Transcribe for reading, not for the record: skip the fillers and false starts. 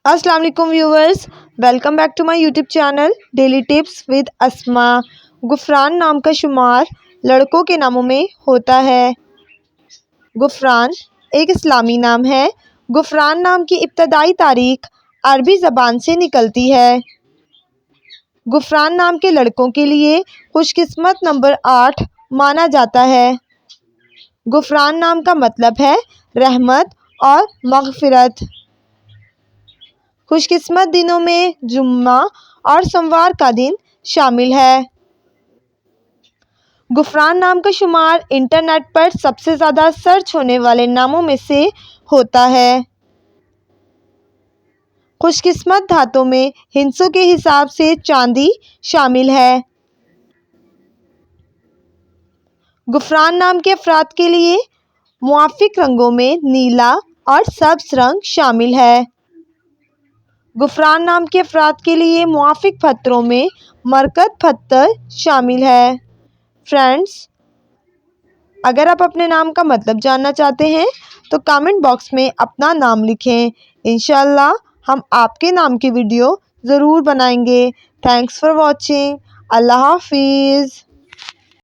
अस्सलाम वालेकुम viewers, welcome back to my YouTube channel daily tips with Asma. Gufran नाम का शुमार लड़कों के नामों में होता है। गुफरान एक इस्लामी नाम है। गुफरान नाम की इब्तदाई तारीख अरबी ज़बान से निकलती है। गुफरान नाम के लड़कों के लिए खुशकिस्मत नंबर 8 माना जाता है। गुफरान नाम का मतलब है रहमत और मग़फ़िरत। खुशकिस्मत दिनों में जुम्मा और सोमवार का दिन शामिल है। गुफरान नाम का शुमार इंटरनेट पर सबसे ज़्यादा सर्च होने वाले नामों में से होता है। खुशकिस्मत धातों में हिंसों के हिसाब से चांदी शामिल है। गुफरान नाम के अफराद के लिए मुआफ़िक रंगों में नीला और सब्ज़ रंग शामिल है। गुफरान नाम के अफराद के लिए मुआफ़िक पत्थरों में मरकत पत्थर शामिल है। फ्रेंड्स, अगर आप अपने नाम का मतलब जानना चाहते हैं तो कमेंट बॉक्स में अपना नाम लिखें। इंशाअल्लाह हम आपके नाम की वीडियो ज़रूर बनाएंगे। Thanks for watching. अल्लाह हाफिज़।